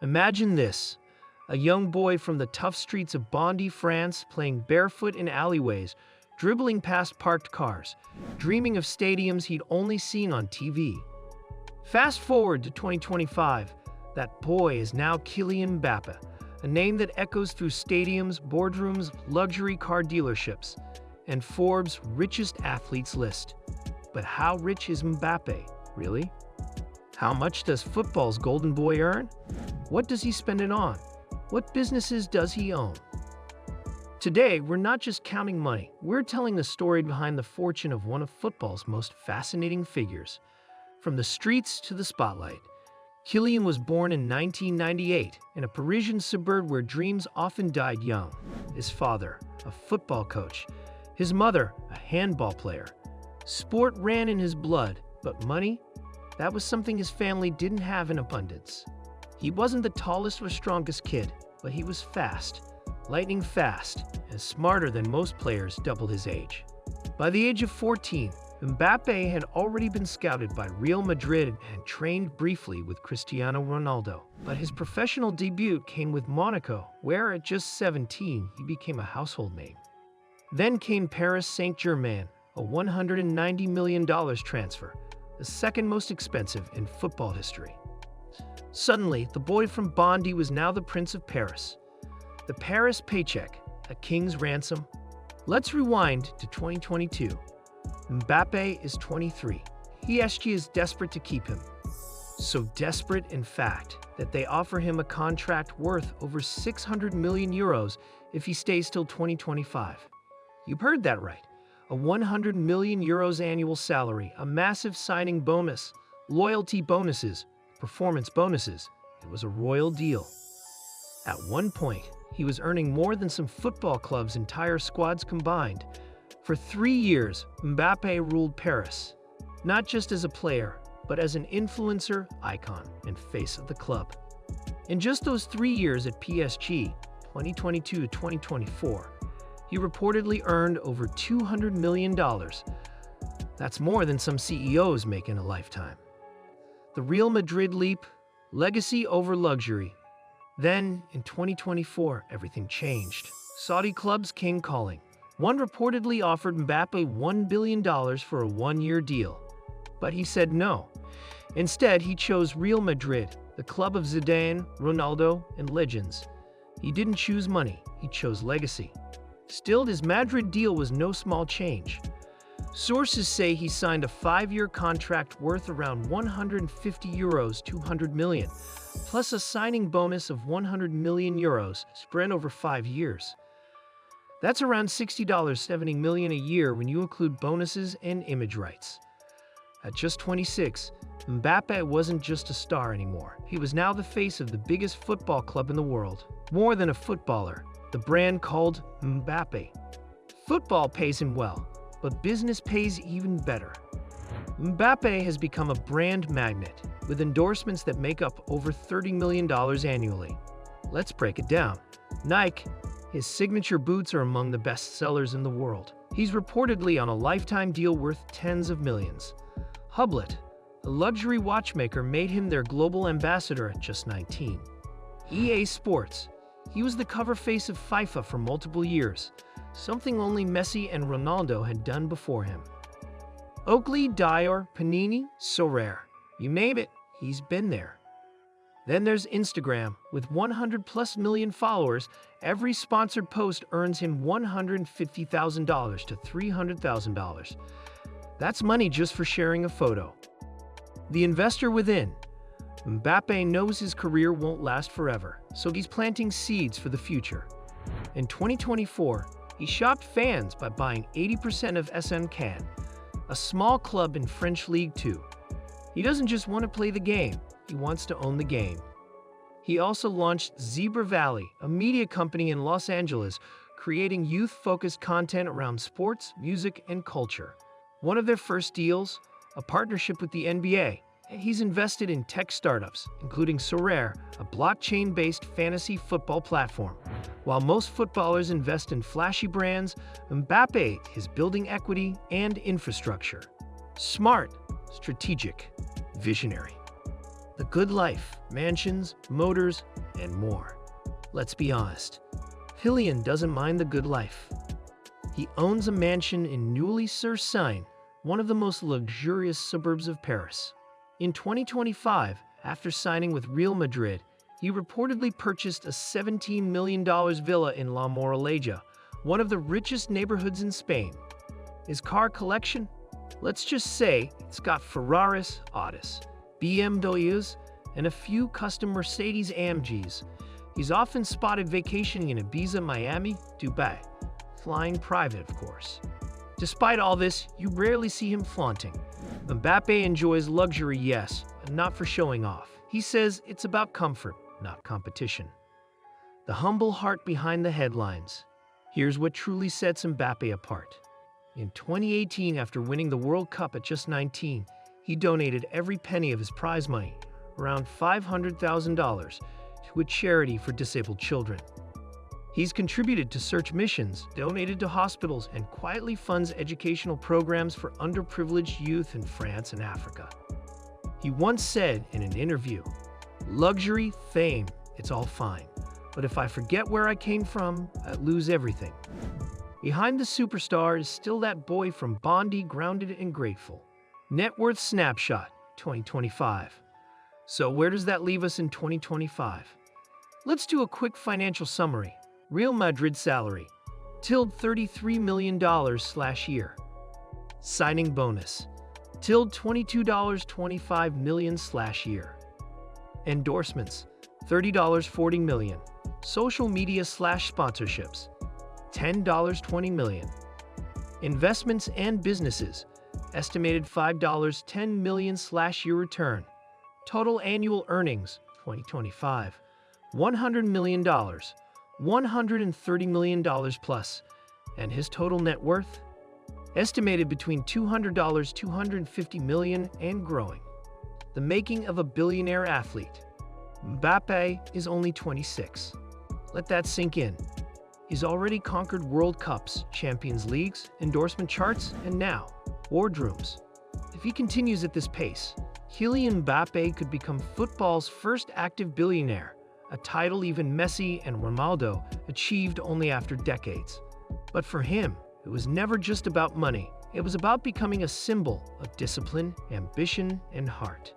Imagine this, a young boy from the tough streets of Bondy, France, playing barefoot in alleyways, dribbling past parked cars, dreaming of stadiums he'd only seen on TV. Fast forward to 2025, that boy is now Kylian Mbappé, a name that echoes through stadiums, boardrooms, luxury car dealerships, and Forbes' richest athletes list. But how rich is Mbappé, really? How much does football's golden boy earn? What does he spend it on? What businesses does he own? Today, we're not just counting money, we're telling the story behind the fortune of one of football's most fascinating figures. From the streets to the spotlight, Kylian was born in 1998 in a Parisian suburb where dreams often died young. His father, a football coach, his mother, a handball player. Sport ran in his blood, but money? That was something his family didn't have in abundance. He wasn't the tallest or strongest kid, but he was fast, lightning fast, and smarter than most players double his age. By the age of 14, Mbappé had already been scouted by Real Madrid and trained briefly with Cristiano Ronaldo. But his professional debut came with Monaco, where at just 17, he became a household name. Then came Paris Saint-Germain, a $190 million transfer, the second most expensive in football history. Suddenly, the boy from Bondy was now the Prince of Paris. The Paris paycheck, a king's ransom. Let's rewind to 2022. Mbappé is 23. PSG is desperate to keep him. So desperate, in fact, that they offer him a contract worth over 600 million euros if he stays till 2025. You heard that right. A 100 million euros annual salary, a massive signing bonus, loyalty bonuses, performance bonuses. It was a royal deal. At one point, he was earning more than some football clubs' entire squads combined. For 3 years, Mbappé ruled Paris, not just as a player, but as an influencer, icon, and face of the club. In just those 3 years at PSG, 2022 to 2024, he reportedly earned over $200 million. That's more than some CEOs make in a lifetime. The Real Madrid leap, legacy over luxury. Then, in 2024, everything changed. Saudi clubs came calling. One reportedly offered Mbappé $1 billion for a one-year deal. But he said no. Instead, he chose Real Madrid, the club of Zidane, Ronaldo, and legends. He didn't choose money, he chose legacy. Still, his Madrid deal was no small change. Sources say he signed a 5-year contract worth around €150, 200 million, plus a signing bonus of 100 million euros spread over 5 years. That's around $60, 70 million a year when you include bonuses and image rights. At just 26, Mbappé wasn't just a star anymore. He was now the face of the biggest football club in the world. More than a footballer, the brand called Mbappé. Football pays him well, but business pays even better. Mbappé has become a brand magnet, with endorsements that make up over $30 million annually. Let's break it down. Nike, his signature boots are among the best sellers in the world. He's reportedly on a lifetime deal worth tens of millions. Hublot, a luxury watchmaker, made him their global ambassador at just 19. EA Sports, he was the cover face of FIFA for multiple years, something only Messi and Ronaldo had done before him. Oakley, Dior, Panini, Sorare, you name it, he's been there. Then there's Instagram. With 100+ million followers, every sponsored post earns him $150,000 to $300,000. That's money just for sharing a photo. The investor within. Mbappé knows his career won't last forever, so he's planting seeds for the future. In 2024, he shocked fans by buying 80% of SM Cannes, a small club in French League 2. He doesn't just want to play the game, he wants to own the game. He also launched Zebra Valley, a media company in Los Angeles, creating youth-focused content around sports, music, and culture. One of their first deals, a partnership with the NBA. He's invested in tech startups, including Sorare, a blockchain-based fantasy football platform. While most footballers invest in flashy brands, Mbappé is building equity and infrastructure. Smart, strategic, visionary. The good life, mansions, motors, and more. Let's be honest, Kylian doesn't mind the good life. He owns a mansion in Neuilly-sur-Seine, one of the most luxurious suburbs of Paris. In 2025, after signing with Real Madrid, he reportedly purchased a $17 million villa in La Moraleja, one of the richest neighborhoods in Spain. His car collection? Let's just say it's got Ferraris, Audis, BMWs, and a few custom Mercedes-AMGs. He's often spotted vacationing in Ibiza, Miami, Dubai, flying private, of course. Despite all this, you rarely see him flaunting. Mbappe enjoys luxury, yes, but not for showing off. He says it's about comfort, not competition. The humble heart behind the headlines. Here's what truly sets Mbappe apart. In 2018, after winning the World Cup at just 19, he donated every penny of his prize money, around $500,000, to a charity for disabled children. He's contributed to search missions, donated to hospitals, and quietly funds educational programs for underprivileged youth in France and Africa. He once said in an interview, "Luxury, fame, it's all fine. But if I forget where I came from, I lose everything." Behind the superstar is still that boy from Bondy, grounded and grateful. Net worth snapshot, 2025. So where does that leave us in 2025? Let's do a quick financial summary. Real Madrid salary, $33 million/year. Signing bonus, $22.25 million/year. Endorsements, $30.40 million. Social media/sponsorships, $10.20 million. Investments and businesses, estimated $5.10 million/year return. Total annual earnings, 2025, $100 million, $130 million plus. And his total net worth? Estimated between $250 million and growing. The making of a billionaire athlete. Mbappe is only 26. Let that sink in. He's already conquered World Cups, Champions Leagues, endorsement charts, and now, boardrooms. If he continues at this pace, Kylian Mbappé could become football's first active billionaire, a title even Messi and Ronaldo achieved only after decades. But for him, it was never just about money. It was about becoming a symbol of discipline, ambition, and heart.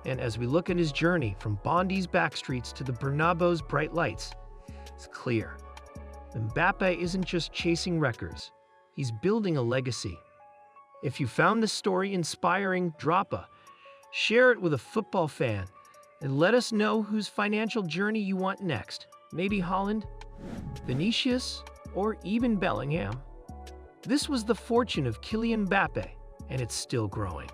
And as we look at his journey from Bondy's backstreets to the Bernabeu's bright lights, it's clear. Mbappe isn't just chasing records. He's building a legacy. If you found this story inspiring, share it with a football fan, and let us know whose financial journey you want next. Maybe Holland, Vinicius, or even Bellingham. This was the fortune of Kylian Mbappe, and it's still growing.